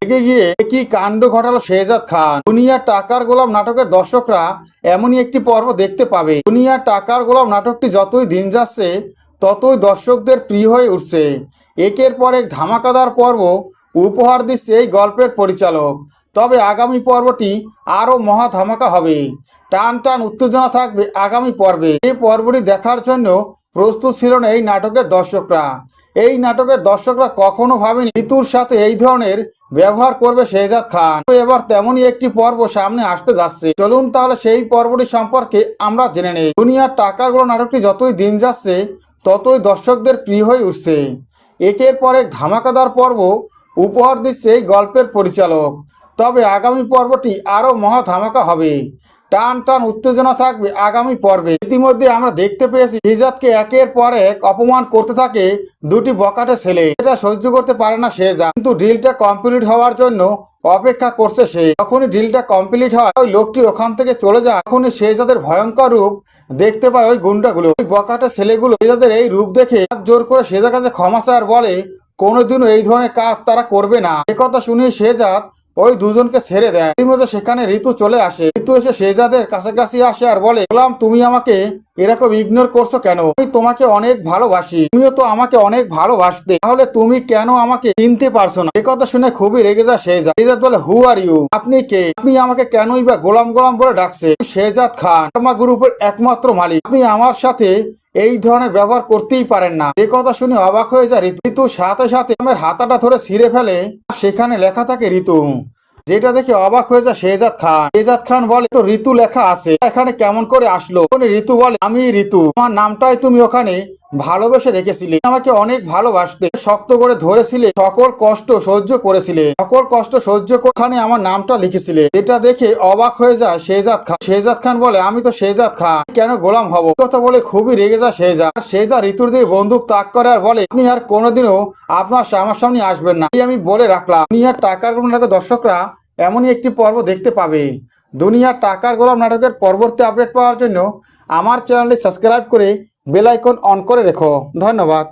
রেগে গিয়ে কি কাণ্ড ঘটালো শেহজাদ খান। দুনিয়ার টাকার গোলাম নাটকের দর্শকরা এমনই একটি পর্ব দেখতে পাবে। দুনিয়ার টাকার গোলাম নাটকটি যতই দিন যাচ্ছে ততই দর্শকদের প্রিয় হয়ে উঠছে। একের পর এক ধামাকাদার পর্ব উপহার দিচ্ছে এই গল্পের পরিচালক। তবে আগামী পর্বটি আরও মহা ধামাকা হবে। টান টান উত্তেজনা থাকবে আগামী পর্বে। এই পর্বটি দেখার জন্য প্রস্তুত ছিল না এই নাটকের দর্শকরা। এই নাটকের দর্শকরা কখনো ভাবেনি ঋতুর সাথে এই ধরনের ব্যবহার করবে শেহজাদ খান। তো এবার তেমনই একটি পর্ব সামনে আসতে যাচ্ছে। চলুন তাহলে সেই পর্বটি সম্পর্কে আমরা জেনে নেই। দুনিয়ার টাকার গোলাম নাটকটি যতই দিন যাচ্ছে ততই দর্শকদের প্রিয় হয়ে উঠছে। একের পর এক ধামাকাদার পর্ব উপহার দিচ্ছে এই গল্পের পরিচালক। তবে আগামী পর্বটি আরও মহা ধামাকা হবে। টান টান উত্তেজনা থাকবে আগামী পর্বে। ইতিমধ্যে আমরা দেখতে পেয়েছি শেহজাদকে একের পর এক অপমান করতে থাকে দুটি বকাটে ছেলে। এটা সহ্য করতে পারে না শেহজাদ, কিন্তু ডিলটা কমপ্লিট হওয়ার জন্য অপেক্ষা করছে সে। যখনই ডিলটা কমপ্লিট হয় ওই লোকটি ওখান থেকে চলে যায়, তখনই শেহজাদের ভয়ঙ্কর রূপ দেখতে পায় ওই গুন্ডাগুলো। ওই বকাটে ছেলেগুলো শেহজাদের এই রূপ দেখে জোর করে শেহজাদের কাছে ক্ষমা চায় আর বলে কোনোদিনও এই ধরনের কাজ তারা করবে না। একথা শুনে শেহজাদ ওই দুজনকে ছেড়ে দেয়। সেখানে ঋতু চলে আসে। ঋতু এসে শেহজাদের কাছাকাছি আসে আর বলে, গোলাম তুমি আমাকে এরকম ইগনোর করছো কেন? আমি তোমাকে অনেক ভালোবাসি, তুমিও তো আমাকে অনেক ভালোবাসতে, তাহলে তুমি কেন আমাকে চিনতে পারছো না? একথা শুনে খুবই রেগে যায় শেহজাদ। শেহজাদ বলে, হু আর ইউ? আপনি কে? আপনি আমাকে কেনই বা গোলাম গোলাম বলে ডাকছে? শেহজাদ খান শর্মা গ্রুপের একমাত্র মালিক, আপনি আমার সাথে এই ধরনের ব্যবহার করতেই পারেন না। এ কথা শুনে অবাক হয়ে যায় ঋতু। সাথে সাথে আমার হাতাটা ধরে ছিঁড়ে ফেলে। সেখানে লেখা থাকে ঋতু, যেটা দেখে অবাক হয়ে যায় শেহজাদ খান। শেহজাদ খান বলে, তো ঋতু লেখা আছে, এখানে কেমন করে আসলো? ঋতু বলে, আমি ঋতু, আমার নামটাই তুমি ওখানে ভালোবেসে রেখেছিলে, আমাকে অনেক ভালোবাসতে, শক্ত করে ধরেছিলে, সকল কষ্ট সহ্য করেছিলে, সকল কষ্ট সহ্য করে আমার নামটা লিখেছিলে। এটা দেখে অবাক হয়ে যায় শেহজাদ খান। শেহজাদ খান বলে, আমি তো শেহজাদ খান, কেন গোলাম হব? কথা বলে খুবই রেগে যায় শেহজাদ। শেহজাদ ঋতুর দিকে বন্দুক তাক করে আর বলে, আপনি আর কোনোদিনও আপনার আমার সামনে আসবেন না, আমি বলে রাখলাম। দুনিয়ার টাকার গোলাম নাটকের দর্শকরা এমনই একটি পর্ব দেখতে পাবে। দুনিয়ার টাকার গোলাম নাটকের পরবর্তী আপডেট পাওয়ার জন্য আমার চ্যানেলটি সাবস্ক্রাইব করে বেল আইকন অন করে রেখো। ধন্যবাদ।